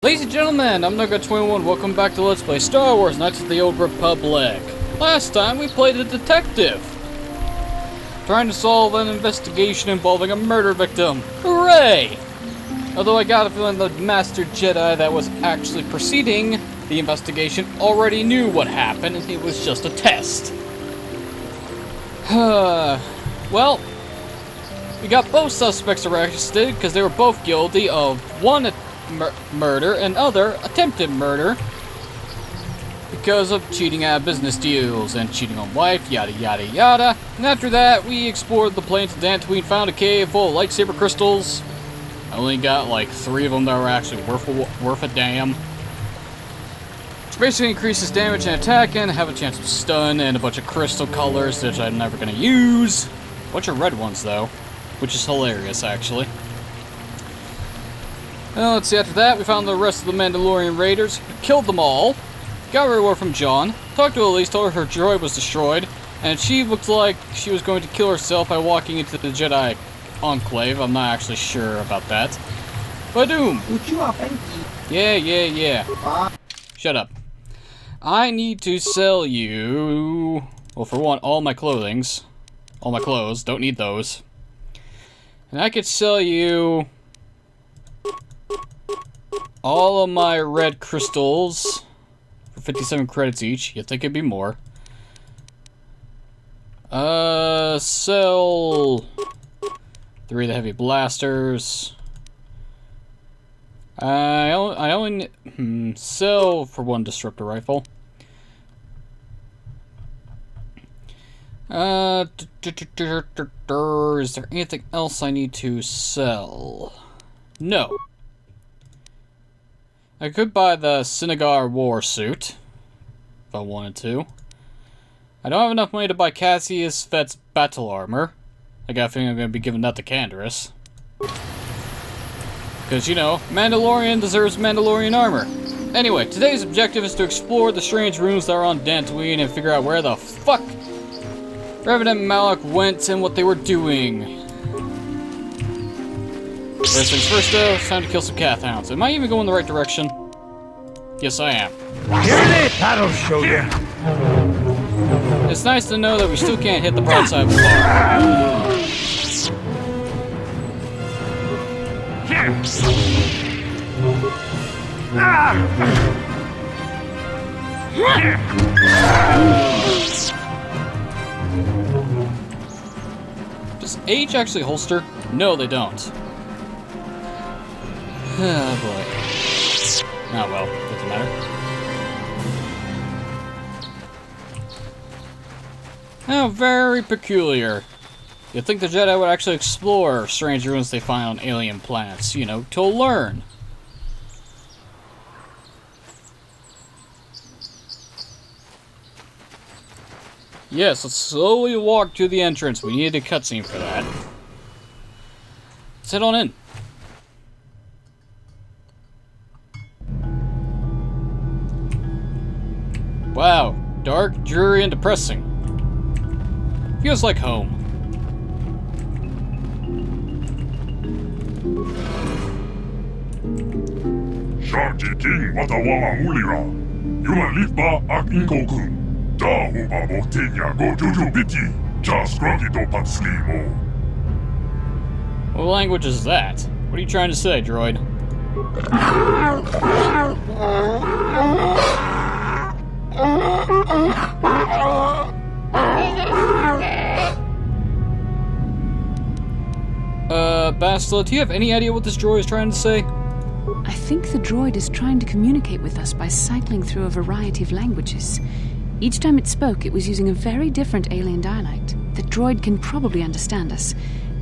Ladies and gentlemen, I'm Nugget21. Welcome back to Let's Play Star Wars Knights of the Old Republic. Last time we played a detective, trying to solve an investigation involving a murder victim. Hooray! Although I got a feeling the Master Jedi that was actually preceding the investigation already knew what happened and it was just a test. Well, we got both suspects arrested because they were both guilty of one murder and other attempted murder because of cheating at business deals and cheating on wife, yada yada yada. And after that, we explored the plains of Dantooine, found a cave full of lightsaber crystals. I only got like 3 of them that were actually worth a damn. Which basically increases damage and attack and have a chance of stun and a bunch of crystal colors that I'm never gonna use. A bunch of red ones though, which is hilarious actually. Well, let's see, after that, we found the rest of the Mandalorian raiders, killed them all, got a reward from John, talked to Elise, told her droid was destroyed, and she looked like she was going to kill herself by walking into the Jedi Enclave. I'm not actually sure about that. Badoom! Yeah. Shut up. I need to sell you, well, for one, all my clothings. All my clothes, don't need those. And I could sell you all of my red crystals for 57 credits each. You'd think it'd be more. Sell 3 of the heavy blasters. I only sell for 1 disruptor rifle. Is there anything else I need to sell? No. I could buy the Sinagar war suit, if I wanted to. I don't have enough money to buy Cassius Fett's battle armor. I got a feeling I'm going to be giving that to Canderous. Because, you know, Mandalorian deserves Mandalorian armor. Anyway, today's objective is to explore the strange ruins that are on Dantooine and figure out where the fuck Revan and Malak went and what they were doing. First things first though, it's time to kill some Cath Hounds. Am I even going the right direction? Yes, I am. That'll show you. It's nice to know that we still can't hit the broadside of the bar. Does H actually holster? No, they don't. Oh boy. Oh well, doesn't matter. How very peculiar. You'd think the Jedi would actually explore strange ruins they find on alien planets, you know, to learn. Yes, let's slowly walk to the entrance. We needed a cutscene for that. Let's head on in. Wow, dark, dreary, and depressing. Feels like home. Sharky King Watawa Mulira. Yuan Lipa Ak Inkokun. Da Huba Botinya Go Juju Biti. Just Rockito Patslimo. What language is that? What are you trying to say, droid? Bastila, do you have any idea what this droid is trying to say? I think the droid is trying to communicate with us by cycling through a variety of languages. Each time it spoke, it was using a very different alien dialect. The droid can probably understand us.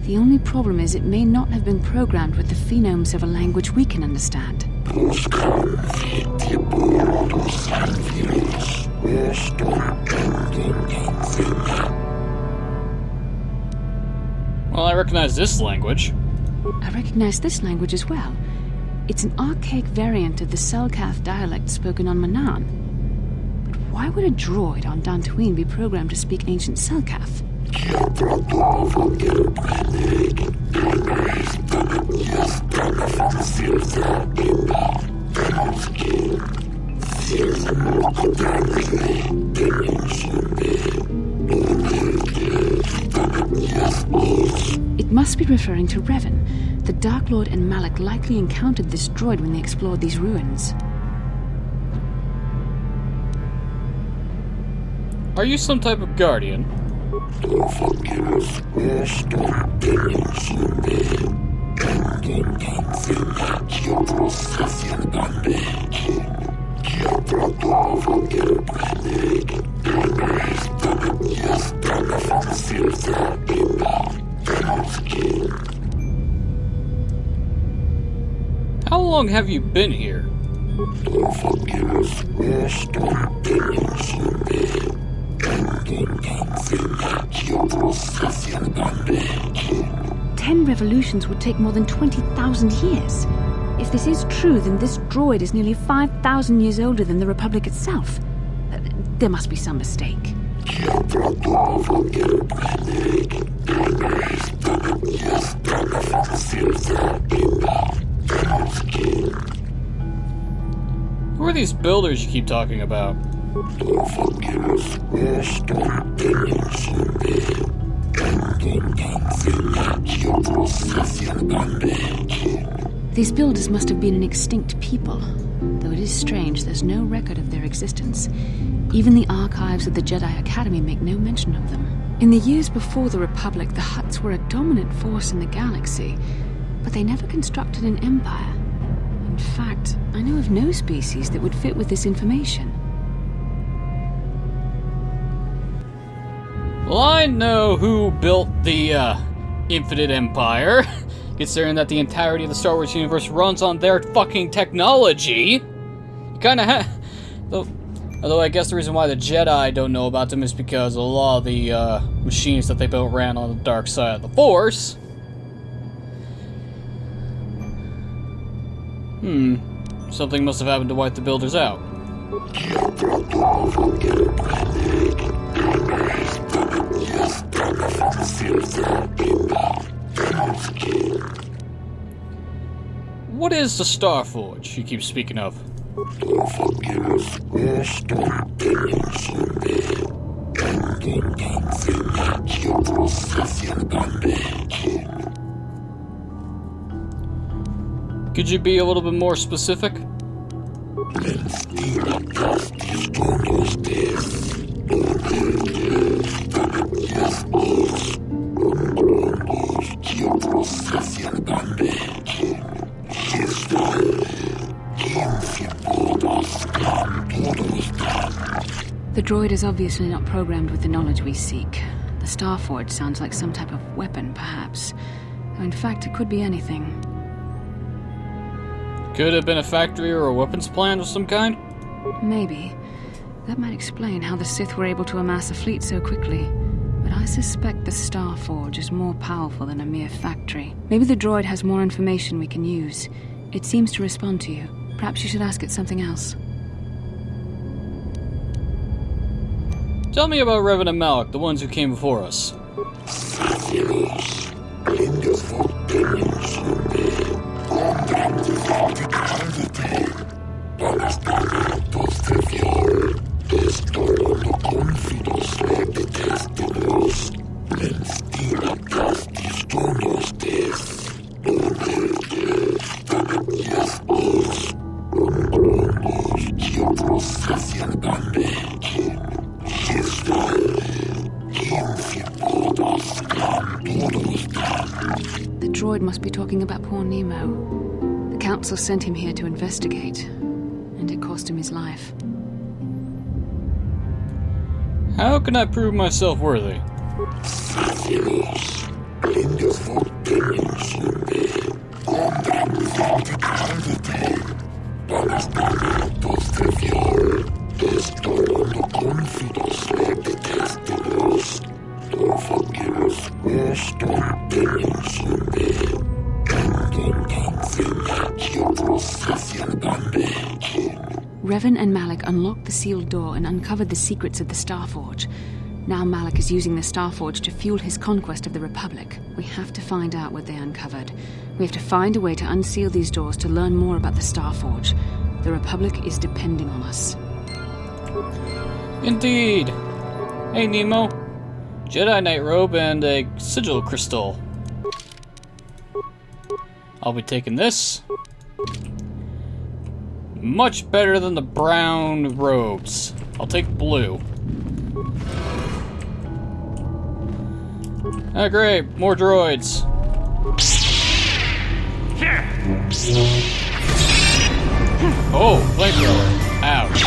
The only problem is it may not have been programmed with the phonemes of a language we can understand. Well, I recognize this language. I recognize this language as well. It's an archaic variant of the Selkath dialect spoken on Manaan. But why would a droid on Dantooine be programmed to speak ancient Selkath? It must be referring to Revan. The Dark Lord and Malak likely encountered this droid when they explored these ruins. Are you some type of guardian? How long have you been here? Ten revolutions would take more than 20,000 years. If this is true, then this droid is nearly 5,000 years older than the Republic itself. There must be some mistake. Who are these builders you keep talking about? These builders must have been an extinct people. Though it is strange, there's no record of their existence. Even the archives of the Jedi Academy make no mention of them. In the years before the Republic, the Hutts were a dominant force in the galaxy, but they never constructed an empire. In fact, I know of no species that would fit with this information. Well, I know who built the, Infinite Empire, considering that the entirety of the Star Wars universe runs on their fucking technology. You kinda although I guess the reason why the Jedi don't know about them is because a lot of the, machines that they built ran on the dark side of the Force. Something must have happened to wipe the builders out. What is the Star Forge you keep speaking of? Could you be a little bit more specific? The droid is obviously not programmed with the knowledge we seek. The Star Forge sounds like some type of weapon, perhaps. Though in fact, it could be anything. Could have been a factory or a weapons plant of some kind? Maybe. That might explain how the Sith were able to amass a fleet so quickly. But I suspect the Star Forge is more powerful than a mere factory. Maybe the droid has more information we can use. It seems to respond to you. Perhaps you should ask it something else. Tell me about Revan and Malak, the ones who came before us. The droid must be talking about poor Nemo. The Council sent him here to investigate, and it cost him his life. How can I prove myself worthy? Revan and Malak unlocked the sealed door and uncovered the secrets of the Star Forge. Now Malak is using the Star Forge to fuel his conquest of the Republic. We have to find out what they uncovered. We have to find a way to unseal these doors to learn more about the Star Forge. The Republic is depending on us. Indeed. Hey, Nemo. Jedi Knight robe and a sigil crystal. I'll be taking this. Much better than the brown robes. I'll take blue. Ah, great. More droids. Oh, flamethrower. Ouch.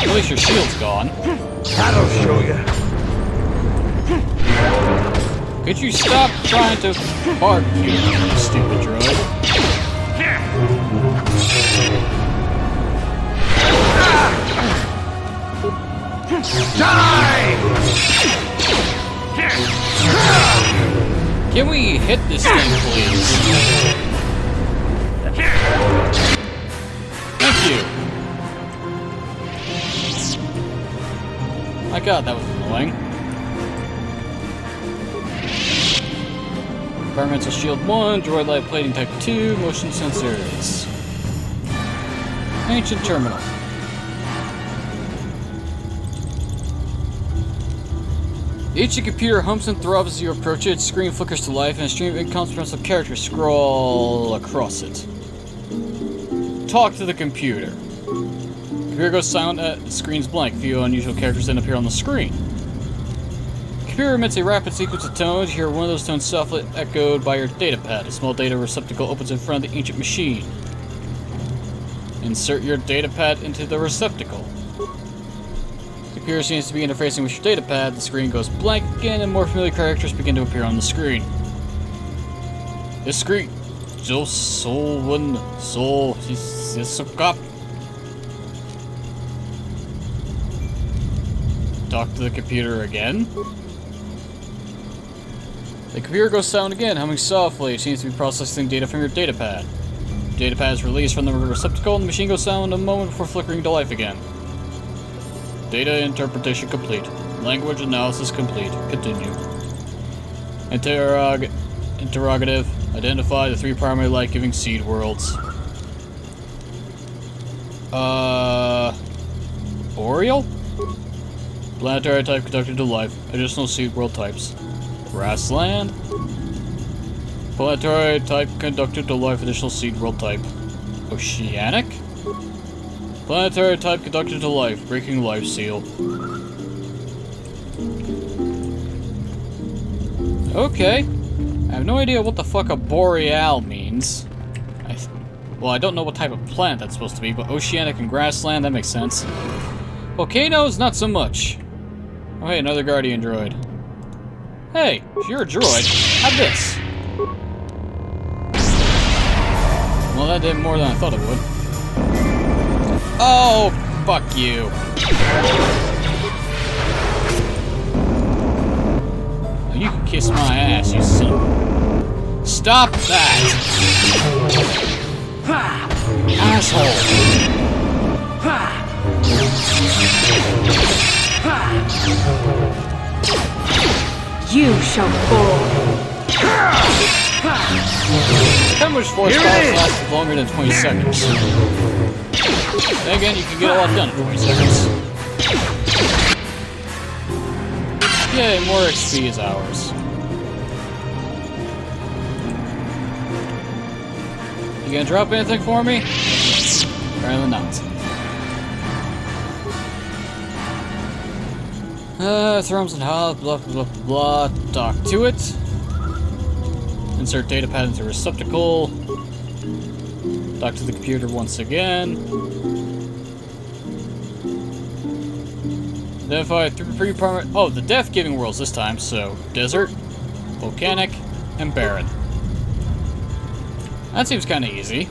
At least your shield's gone. That'll show you. Could you stop trying to bark, you stupid droid? Die! Can we hit this thing, please? Thank you. My god, that was annoying. Environmental shield 1, droid light plating type 2, motion sensors. Ancient terminal. The ancient computer hums and throbs as you approach it, screen flickers to life, and a stream of incomprehensible characters scroll across it. Talk to the computer. The computer goes silent, the screen's blank. Few unusual characters then appear on the screen. The computer emits a rapid sequence of tones. You hear one of those tones softly echoed by your datapad. A small data receptacle opens in front of the ancient machine. Insert your datapad into the receptacle. The computer seems to be interfacing with your datapad. The screen goes blank again, and more familiar characters begin to appear on the screen. This screen. Talk to the computer again. The computer goes silent again, humming softly. It seems to be processing data from your datapad. Datapad is released from the receptacle, and the machine goes silent a moment before flickering to life again. Data interpretation complete. Language analysis complete. Continue. Interrogative. Identify the 3 primary light-giving seed worlds. Boreal? Planetary type conducted to life. Additional seed world types. Grassland? Planetary type conducted to life. Additional seed world type. Oceanic? Planetary type conducted to life. Breaking life seal. Okay. I have no idea what the fuck a boreal means. Well, I don't know what type of plant that's supposed to be, but oceanic and grassland, that makes sense. Volcanoes, not so much. Oh, hey, another guardian droid. Hey, if you're a droid, have this. Well, that did more than I thought it would. Oh, fuck you. Oh, you can kiss my ass, you son of a... Stop that! Asshole! You shall fall. How much force powers lasts longer than 20 seconds? Then again, you can get a lot done in 20 seconds. Yay, more XP is ours. You gonna drop anything for me? Apparently not. Thrums and hops, blah blah blah blah. Dock to it. Insert datapad into receptacle. Dock to the computer once again. Identify 3 primary. Oh, the death-giving worlds this time. So desert, volcanic, and barren. That seems kind of easy.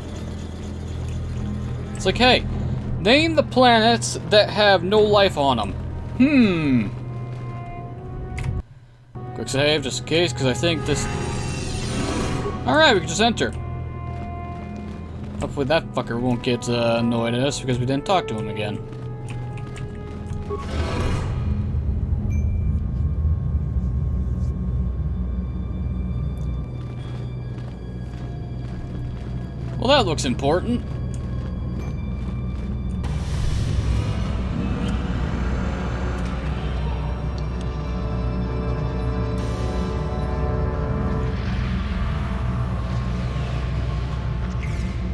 It's like, hey, name the planets that have no life on them. Quick save, just in case, because I think this... Alright, we can just enter. Hopefully that fucker won't get annoyed at us because we didn't talk to him again. Well, that looks important.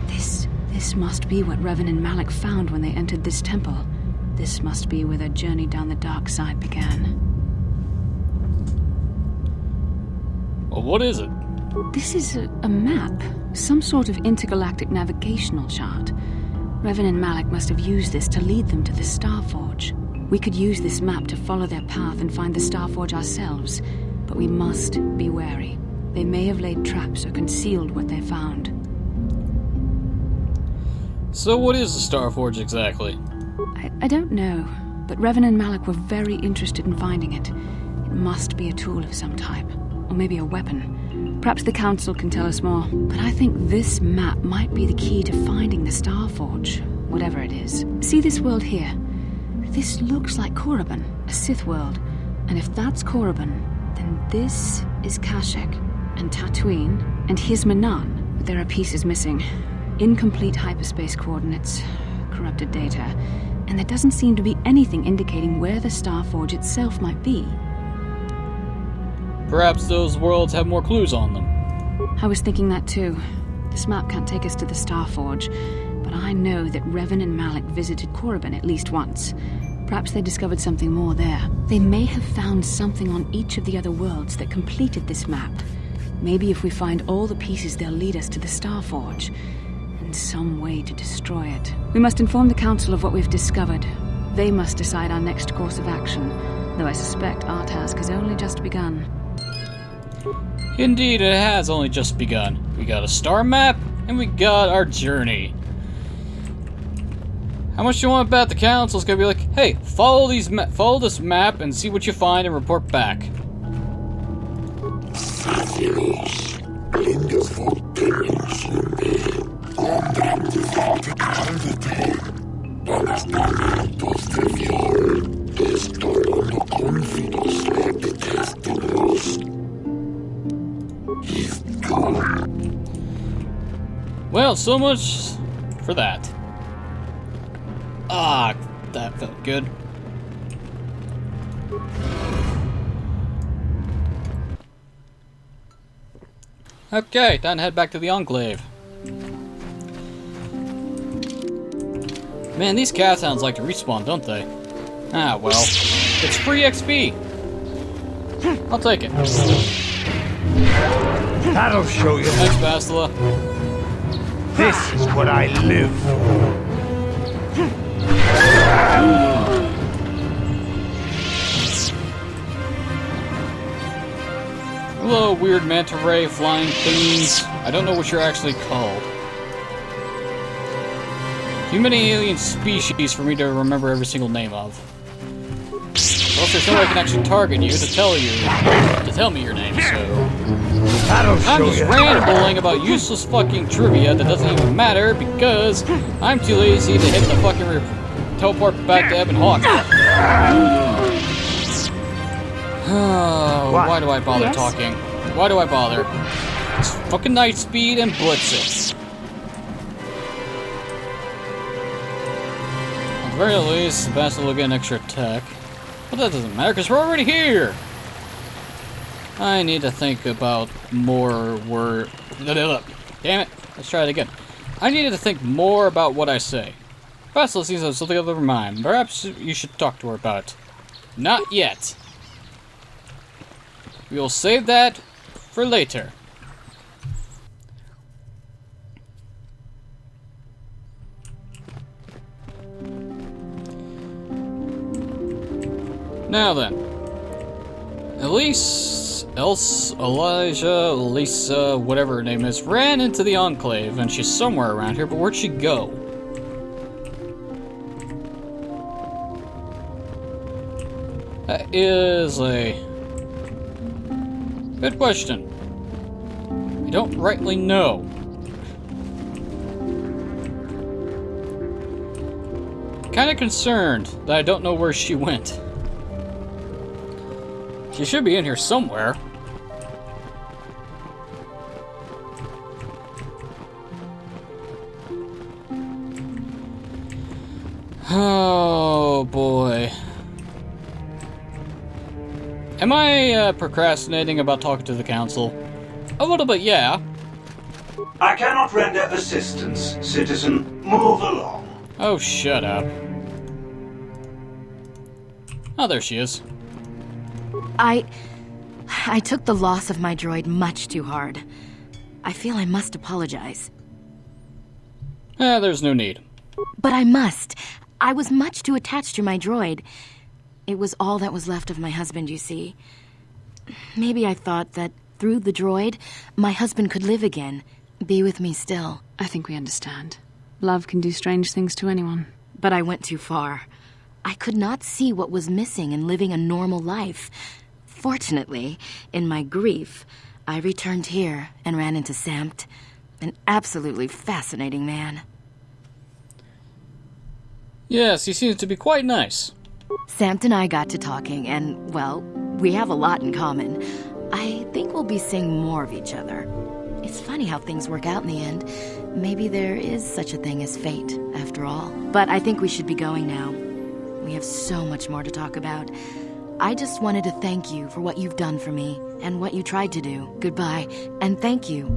This must be what Revan and Malak found when they entered this temple. This must be where their journey down the dark side began. Well, what is it? This is a map. Some sort of intergalactic navigational chart. Revan and Malak must have used this to lead them to the Starforge. We could use this map to follow their path and find the Starforge ourselves, but we must be wary. They may have laid traps or concealed what they found. So what is the Starforge exactly? I don't know, but Revan and Malak were very interested in finding it. It must be a tool of some type, or maybe a weapon. Perhaps the Council can tell us more, but I think this map might be the key to finding the Starforge, whatever it is. See this world here? This looks like Korriban, a Sith world, and if that's Korriban, then this is Kashyyyk, and Tatooine, and here's Manaan, but there are pieces missing. Incomplete hyperspace coordinates, corrupted data, and there doesn't seem to be anything indicating where the Starforge itself might be. Perhaps those worlds have more clues on them. I was thinking that too. This map can't take us to the Starforge, but I know that Revan and Malak visited Korriban at least once. Perhaps they discovered something more there. They may have found something on each of the other worlds that completed this map. Maybe if we find all the pieces, they'll lead us to the Starforge. Some way to destroy it. We must inform the Council of what we've discovered. They must decide our next course of action, though I suspect our task has only just begun. Indeed, it has only just begun. We got a star map, and we got our journey. How much do you want to bet the Council's gonna be like, hey, follow this map and see what you find and report back? Well, so much for that. Ah, that felt good. Okay, time to head back to the Enclave. Man, these cat sounds like to respawn, don't they? Ah, well. It's free XP! I'll take it. That'll show you. Thanks, Bastila. This is what I live for. Hello, weird manta ray flying thingies. I don't know what you're actually called. Too many alien species for me to remember every single name of. Plus, there's no way I can actually target you to tell me your name, so... That'll I'm show just you. rambling about useless fucking trivia that doesn't even matter because I'm too lazy to hit the fucking teleport back to Ebon Hawk. Why do I bother Yes? talking? Why do I bother? It's fucking night speed and blitz it. At the very least, Sebastian will get an extra attack. But that doesn't matter because we're already here. I need to think about more Damn it. Let's try it again. I needed to think more about what I say. Bastila seems to have something on her mind. Perhaps you should talk to her about it. Not yet. We will save that for later. Now then. Elijah, Lisa, whatever her name is, ran into the Enclave, and she's somewhere around here, but where'd she go? That is a good question. I don't rightly know. Kinda concerned that I don't know where she went. She should be in here somewhere. Oh boy. Am I procrastinating about talking to the council? A little bit, yeah. I cannot render assistance, citizen. Move along. Oh, shut up. Oh, there she is. I took the loss of my droid much too hard. I feel I must apologize. There's no need. But I must. I was much too attached to my droid. It was all that was left of my husband, you see. Maybe I thought that through the droid, my husband could live again, be with me still. I think we understand. Love can do strange things to anyone. But I went too far. I could not see what was missing in living a normal life. Fortunately, in my grief, I returned here and ran into Samt, an absolutely fascinating man. Yes, he seems to be quite nice. Samt and I got to talking, and, well, we have a lot in common. I think we'll be seeing more of each other. It's funny how things work out in the end. Maybe there is such a thing as fate, after all. But I think we should be going now. We have so much more to talk about. I just wanted to thank you for what you've done for me, and what you tried to do. Goodbye, and thank you.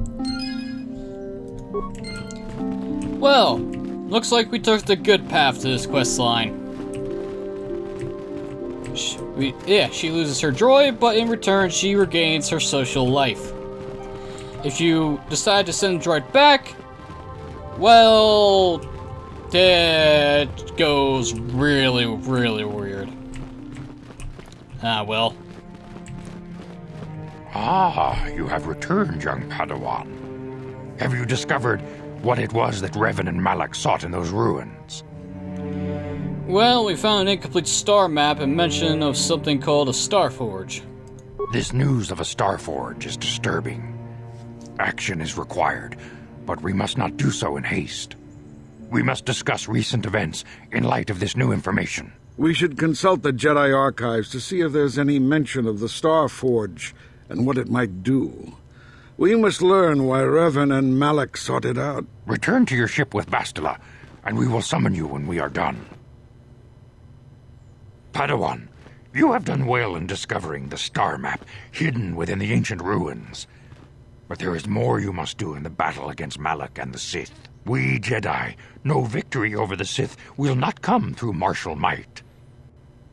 Well, looks like we took the good path to this quest line. She loses her droid, but in return, she regains her social life. If you decide to send the droid back, well, that goes really, really weird. Well. Ah, you have returned, young Padawan. Have you discovered what it was that Revan and Malak sought in those ruins? Well, we found an incomplete star map and mention of something called a Star Forge. This news of a Star Forge is disturbing. Action is required, but we must not do so in haste. We must discuss recent events in light of this new information. We should consult the Jedi archives to see if there's any mention of the Star Forge and what it might do. We must learn why Revan and Malak sought it out. Return to your ship with Bastila, and we will summon you when we are done. Padawan, you have done well in discovering the star map hidden within the ancient ruins. But there is more you must do in the battle against Malak and the Sith. We Jedi know victory over the Sith will not come through martial might.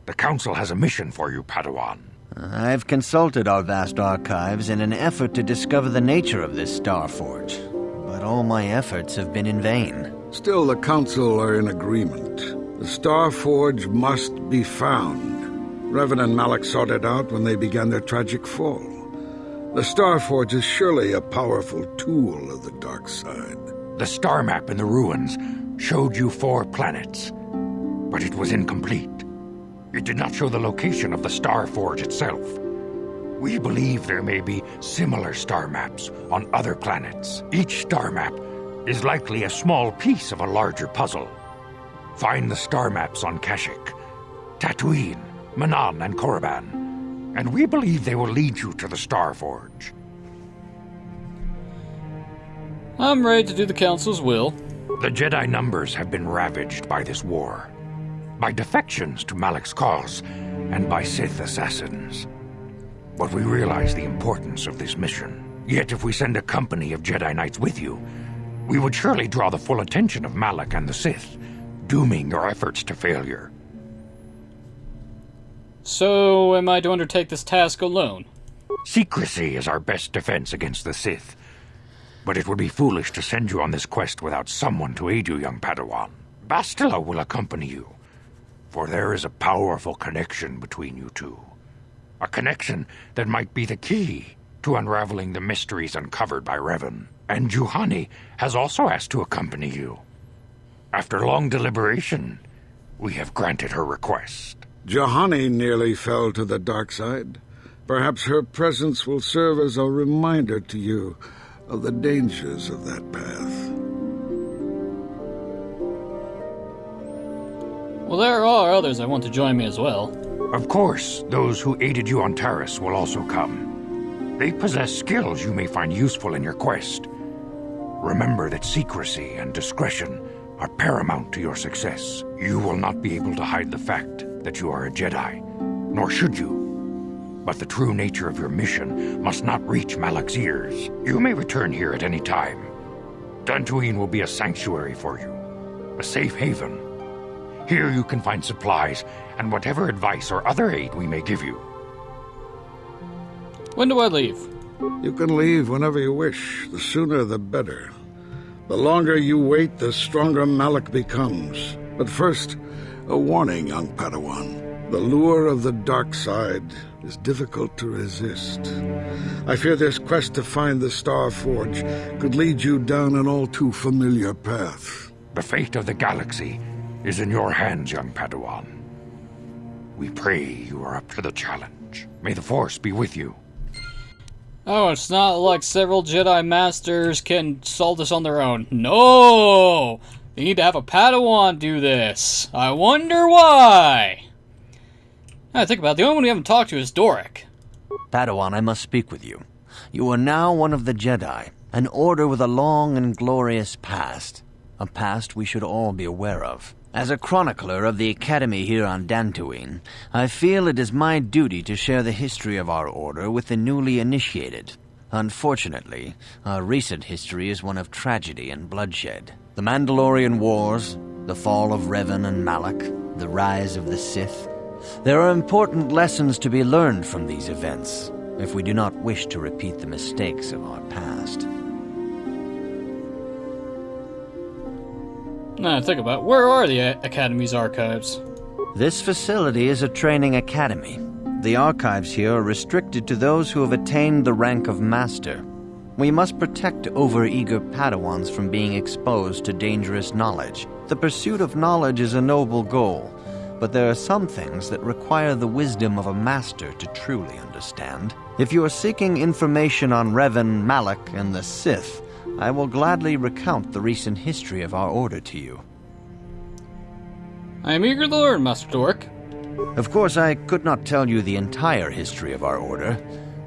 The Council has a mission for you, Padawan. I've consulted our vast archives in an effort to discover the nature of this Star Forge, but all my efforts have been in vain. Still, the Council are in agreement. The Star Forge must be found. Revan and Malak sought it out when they began their tragic fall. The Star Forge is surely a powerful tool of the dark side. The star map in the ruins showed you 4 planets, but it was incomplete. It did not show the location of the Star Forge itself. We believe there may be similar star maps on other planets. Each star map is likely a small piece of a larger puzzle. Find the star maps on Kashyyyk, Tatooine, Manan, and Korriban, and we believe they will lead you to the Star Forge. I'm ready to do the Council's will. The Jedi numbers have been ravaged by this war, by defections to Malak's cause, and by Sith assassins. But we realize the importance of this mission. Yet if we send a company of Jedi Knights with you, we would surely draw the full attention of Malak and the Sith, dooming your efforts to failure. So, am I to undertake this task alone? Secrecy is our best defense against the Sith. But it would be foolish to send you on this quest without someone to aid you, young Padawan. Bastila will accompany you, for there is a powerful connection between you two. A connection that might be the key to unraveling the mysteries uncovered by Revan. And Juhani has also asked to accompany you. After long deliberation, we have granted her request. Juhani nearly fell to the dark side. Perhaps her presence will serve as a reminder to you of the dangers of that path. Well, there are others that want to join me as well. Of course, those who aided you on Taris will also come. They possess skills you may find useful in your quest. Remember that secrecy and discretion are paramount to your success. You will not be able to hide the fact that you are a Jedi, nor should you. But the true nature of your mission must not reach Malak's ears. You may return here at any time. Dantooine will be a sanctuary for you, a safe haven. Here you can find supplies and whatever advice or other aid we may give you. When do I leave? You can leave whenever you wish. The sooner the better. The longer you wait, the stronger Malak becomes. But first, a warning, young Padawan. The lure of the dark side is difficult to resist. I fear this quest to find the Star Forge could lead you down an all too familiar path. The fate of the galaxy is in your hands, young Padawan. We pray you are up to the challenge. May the Force be with you. Oh, it's not like several Jedi Masters can solve this on their own. No! They need to have a Padawan do this. I wonder why! I think about it, the only one we haven't talked to is Doric. Padawan, I must speak with you. You are now one of the Jedi, an order with a long and glorious past. A past we should all be aware of. As a chronicler of the Academy here on Dantooine, I feel it is my duty to share the history of our order with the newly initiated. Unfortunately, our recent history is one of tragedy and bloodshed. The Mandalorian Wars, the fall of Revan and Malak, the rise of the Sith. There are important lessons to be learned from these events, if we do not wish to repeat the mistakes of our past. Now, think about it. Where are the Academy's archives? This facility is a training academy. The archives here are restricted to those who have attained the rank of Master. We must protect overeager Padawans from being exposed to dangerous knowledge. The pursuit of knowledge is a noble goal, but there are some things that require the wisdom of a master to truly understand. If you are seeking information on Revan, Malak, and the Sith, I will gladly recount the recent history of our order to you. I am eager to learn, Master Doric. Of course, I could not tell you the entire history of our order.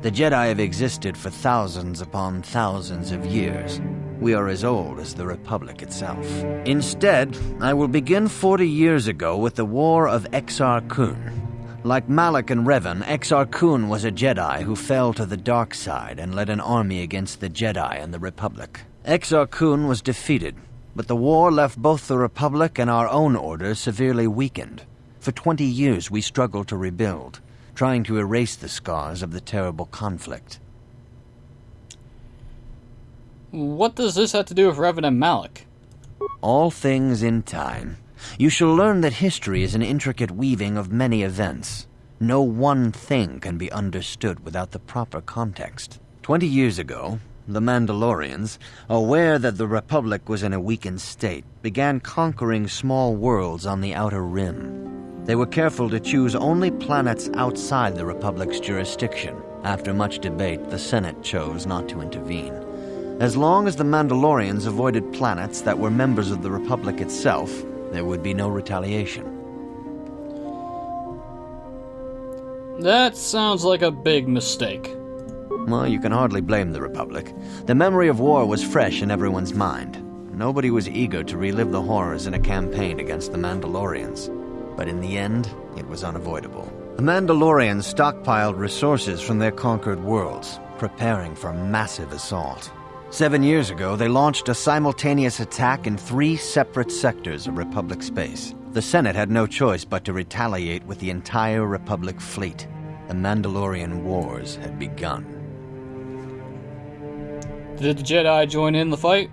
The Jedi have existed for thousands upon thousands of years. We are as old as the Republic itself. Instead, I will begin 40 years ago with the War of Exar Kun. Like Malak and Revan, Exar Kun was a Jedi who fell to the dark side and led an army against the Jedi and the Republic. Exar Kun was defeated, but the war left both the Republic and our own order severely weakened. For 20 years we struggled to rebuild, trying to erase the scars of the terrible conflict. What does this have to do with Revan and Malak? All things in time. You shall learn that history is an intricate weaving of many events. No one thing can be understood without the proper context. 20 years ago, the Mandalorians, aware that the Republic was in a weakened state, began conquering small worlds on the Outer Rim. They were careful to choose only planets outside the Republic's jurisdiction. After much debate, the Senate chose not to intervene. As long as the Mandalorians avoided planets that were members of the Republic itself, there would be no retaliation. That sounds like a big mistake. Well, you can hardly blame the Republic. The memory of war was fresh in everyone's mind. Nobody was eager to relive the horrors in a campaign against the Mandalorians. But in the end, it was unavoidable. The Mandalorians stockpiled resources from their conquered worlds, preparing for a massive assault. 7 years ago, they launched a simultaneous attack in 3 separate sectors of Republic space. The Senate had no choice but to retaliate with the entire Republic fleet. The Mandalorian Wars had begun. Did the Jedi join in the fight?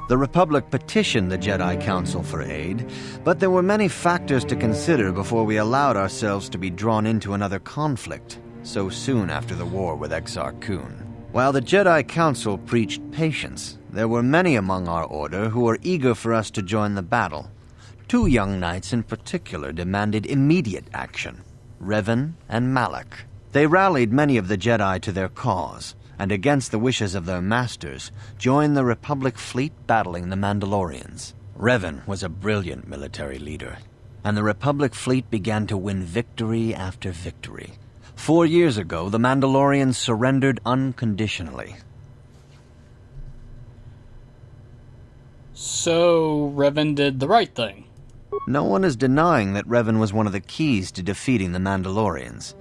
The Republic petitioned the Jedi Council for aid, but there were many factors to consider before we allowed ourselves to be drawn into another conflict, so soon after the war with Exar Kun. While the Jedi Council preached patience, there were many among our order who were eager for us to join the battle. 2 young knights in particular demanded immediate action, Revan and Malak. They rallied many of the Jedi to their cause, and against the wishes of their masters, joined the Republic fleet battling the Mandalorians. Revan was a brilliant military leader, and the Republic fleet began to win victory after victory. 4 years ago, the Mandalorians surrendered unconditionally. So, Revan did the right thing. No one is denying that Revan was one of the keys to defeating the Mandalorians.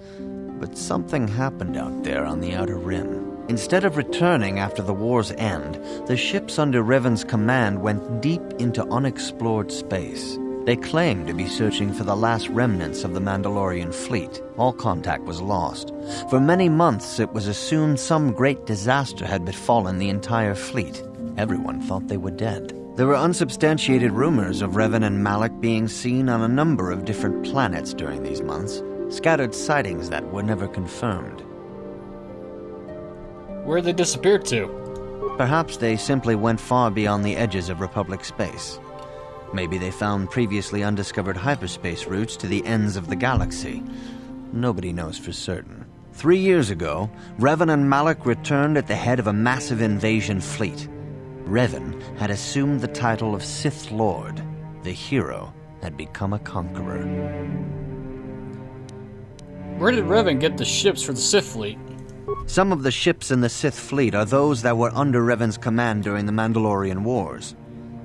But something happened out there on the Outer Rim. Instead of returning after the war's end, the ships under Revan's command went deep into unexplored space. They claimed to be searching for the last remnants of the Mandalorian fleet. All contact was lost. For many months, it was assumed some great disaster had befallen the entire fleet. Everyone thought they were dead. There were unsubstantiated rumors of Revan and Malak being seen on a number of different planets during these months, scattered sightings that were never confirmed. Where'd they disappear to? Perhaps they simply went far beyond the edges of Republic space. Maybe they found previously undiscovered hyperspace routes to the ends of the galaxy. Nobody knows for certain. 3 years ago, Revan and Malak returned at the head of a massive invasion fleet. Revan had assumed the title of Sith Lord. The hero had become a conqueror. Where did Revan get the ships for the Sith fleet? Some of the ships in the Sith fleet are those that were under Revan's command during the Mandalorian Wars.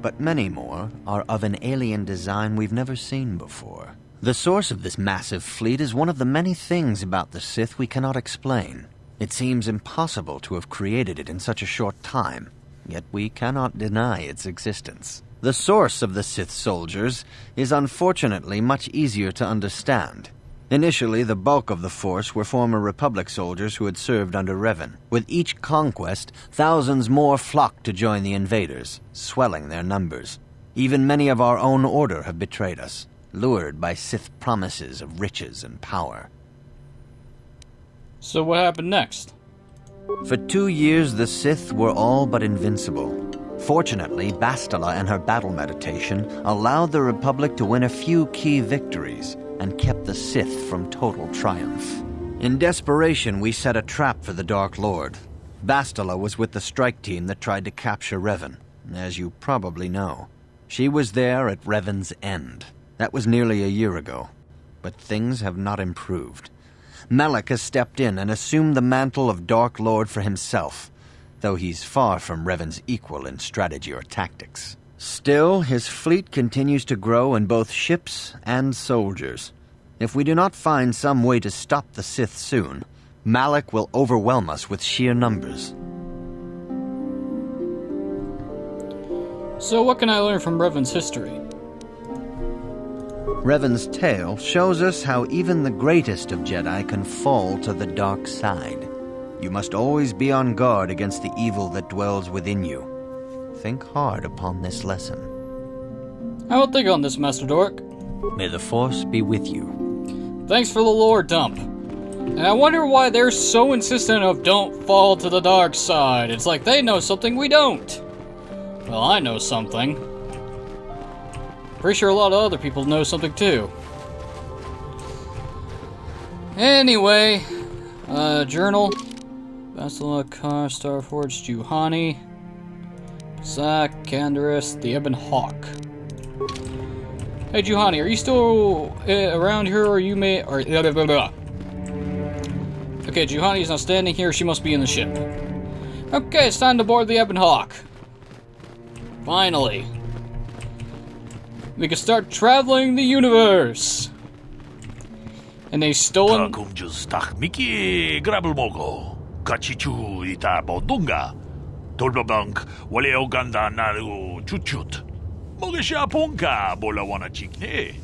But many more are of an alien design we've never seen before. The source of this massive fleet is one of the many things about the Sith we cannot explain. It seems impossible to have created it in such a short time, yet we cannot deny its existence. The source of the Sith soldiers is unfortunately much easier to understand. Initially, the bulk of the force were former Republic soldiers who had served under Revan. With each conquest, thousands more flocked to join the invaders, swelling their numbers. Even many of our own order have betrayed us, lured by Sith promises of riches and power. So what happened next? For 2 years, the Sith were all but invincible. Fortunately, Bastila and her battle meditation allowed the Republic to win a few key victories, and kept the Sith from total triumph. In desperation, we set a trap for the Dark Lord. Bastila was with the strike team that tried to capture Revan, as you probably know. She was there at Revan's end. That was nearly a year ago. But things have not improved. Malak has stepped in and assumed the mantle of Dark Lord for himself, though he's far from Revan's equal in strategy or tactics. Still, his fleet continues to grow in both ships and soldiers. If we do not find some way to stop the Sith soon, Malak will overwhelm us with sheer numbers. So what can I learn from Revan's history? Revan's tale shows us how even the greatest of Jedi can fall to the dark side. You must always be on guard against the evil that dwells within you. Think hard upon this lesson. I will think on this, Master Dork. May the Force be with you. Thanks for the lore dump. And I wonder why they're so insistent of don't fall to the dark side. It's like they know something we don't. Well, I know something. Pretty sure a lot of other people know something too. Anyway, journal. Bastila, Kar, Starforge, Juhani, Zach, Candaris, the Ebon Hawk. Hey Juhani, are you still around here, or you may... Or, blah, blah, blah, blah. Okay, Juhani's not standing here, she must be in the ship. Okay, it's time to board the Ebon Hawk. Finally. We can start traveling the universe. And they stolen... Miki grabel mogo. Kachichu ita bodunga. Tolbabank wale oganda naru chuchut. Mogesha ponka bolawana chikne.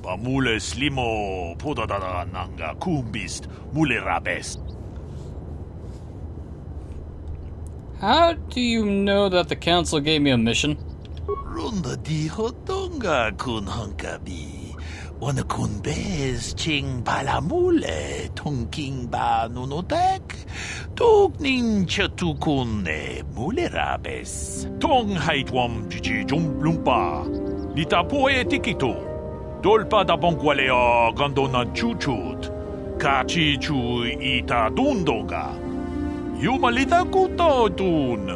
Bamule slimo podadada nanga kumbist mule rabest. How do you know that the council gave me a mission? Runda di hotonga kun hankabi. Wana kun bez ching balamule tonking ba nunotek. Tokning chatukune mule rabes. Tong haitwam jiji jumblumpa. Nita poe tikito. Dolpa da bonkwalea gandona chuchut. Kachi chu ita dundonga. Yumalita kuto dun.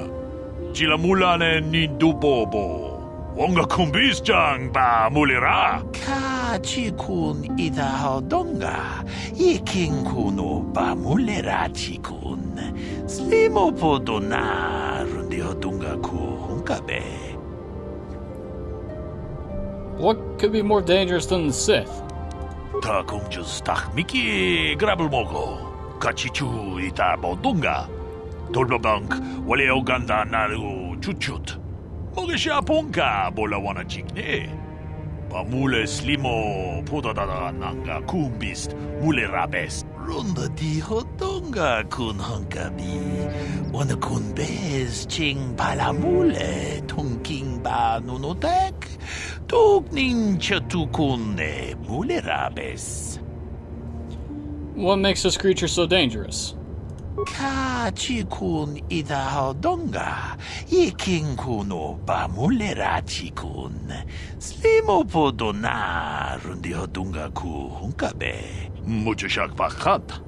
Chilamulane nindubobo. Wonga kumbisjang ba mulira. Kachi kun ita hodonga. Iking kuno ba mulira chikun. Slimo podona rundi hodonga ku hunkabe. What could be more dangerous than the Sith? 다 공주스 딱 미끼 그랍을 먹고 같이 주이다 보던가 돌바방크 원래 오간다 나르고 주춧 먹으시아 본가 몰라와나 직네 바물레 슬리모 포다다다 난가 쿰비스트 물레라베스 론다 디호던가 군헝가비 원어 군베스 칭 발라물레 통킹바 누노닥 독닌 처투군네 물레라베스. What makes this creature so dangerous? 카치군 이다하던가 이킹군오 바물레라치군 슬리모포도나 룬디호둥가 쿠훈카베 무주샥 바칸타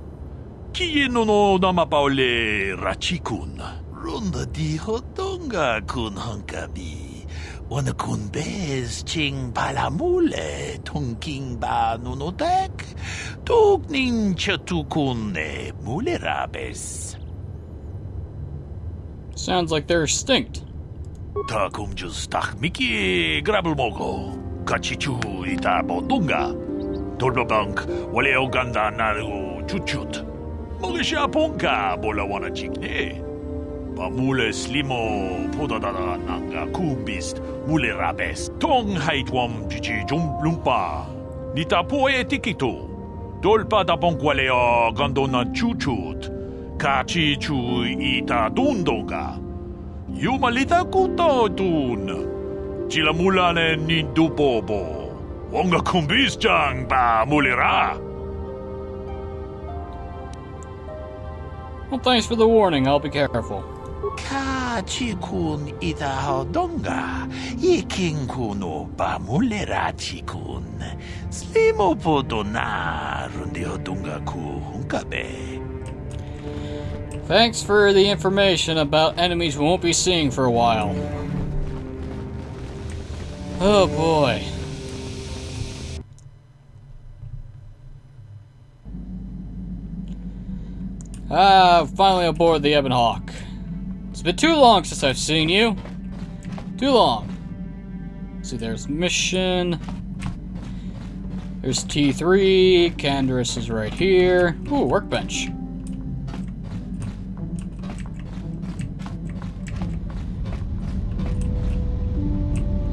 키예노노 나마파올레 라치군 룬다디호던가 군헌카비 원어 군베스 칭 발라물레 통킹바 누노닥 독닌 처투군네 물레라베스. Sounds like they're extinct. 다 공주스 딱 미끼 그랍을 먹고 같이 주이다 보던가 돌바방크 원래 오간다 나르고 주춧 먹으시아 본가 몰라와나 직네 바물레 슬리모 포다다다 난가 쿰비스트 물레라베스 통하이트웜 지지 좀 룸파 니타 포에 티키토 돌바다 본과레어 간도나 주춧 같이 주이다 돈도가 유말리다 꾸떠둔 지라물라네 닌두보보 원가 쿰비스장 바 물레라. Well, thanks for the warning. I'll be careful. 카치군 이다하던가 이킹군오 바물레라치군 슬리모포도나 룬디호동가 쿠훈카베. Thanks for the information about enemies we won't be seeing for a while. Oh boy. Finally aboard the Ebon Hawk. It's been too long since I've seen you. Too long. Let's see, there's mission. There's T3. Canderous is right here. Ooh, workbench.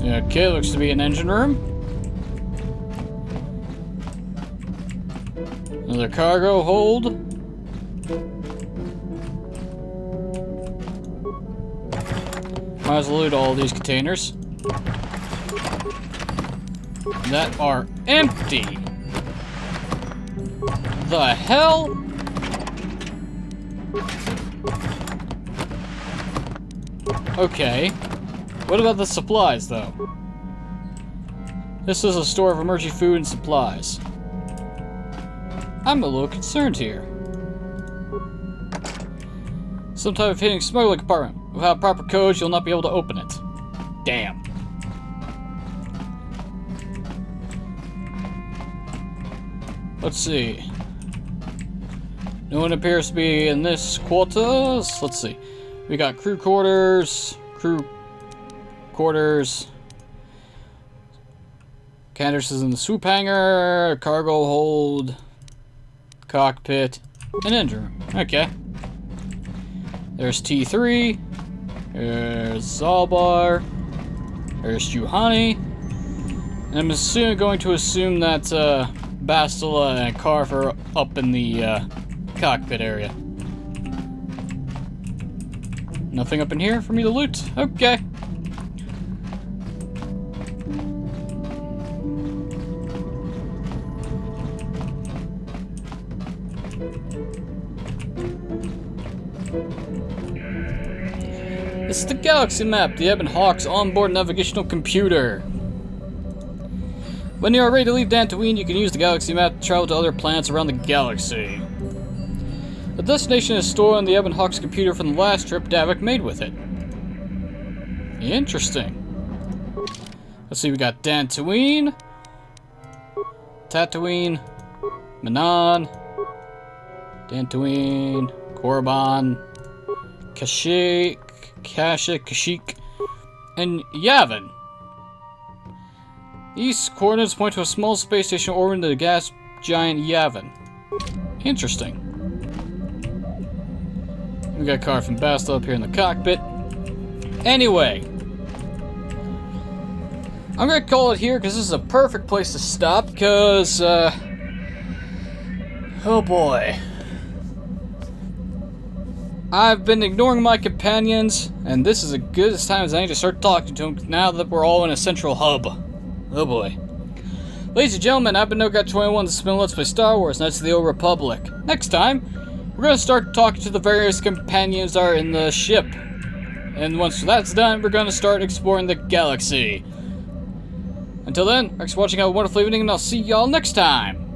Okay, looks to be an engine room. Another cargo hold. Might as well loot all these containers that are empty. The hell? Okay. What about the supplies, though? This is a store of emergency food and supplies. I'm a little concerned here. Some type of hidden smuggling compartment. Without proper codes, you'll not be able to open it. Damn. Let's see. No one appears to be in this quarters. Let's see. We got crew quarters. Candace is in the swoop hangar. Cargo hold. Cockpit. And engine room. Okay. There's T3. There's Zalbar. There's Juhani. And I'm going to assume that Bastila and Karf are up in the cockpit area. Nothing up in here for me to loot? Okay. This is the galaxy map, the Ebon Hawk's onboard navigational computer. When you are ready to leave Dantooine, you can use the galaxy map to travel to other planets around the galaxy. The destination is stored on the Ebon Hawk's computer from the last trip Davik made with it. Interesting. Let's see, we got Dantooine, Tatooine, Manan, Dantooine, Korriban, Kashyyyk, and Yavin. East coordinates point to a small space station orbiting the gas giant Yavin. Interesting. We got Car from Basta up here in the cockpit. Anyway, I'm gonna call it here because this is a perfect place to stop. Because, oh boy, I've been ignoring my companions, and this is as good as time as any to start talking to them now that we're all in a central hub. Oh boy. Ladies and gentlemen, I've been NoGot21. This has been Let's Play Star Wars Knights of the Old Republic. Next time, we're going to start talking to the various companions that are in the ship. And once that's done, we're going to start exploring the galaxy. Until then, thanks for watching. Have a wonderful evening, and I'll see y'all next time.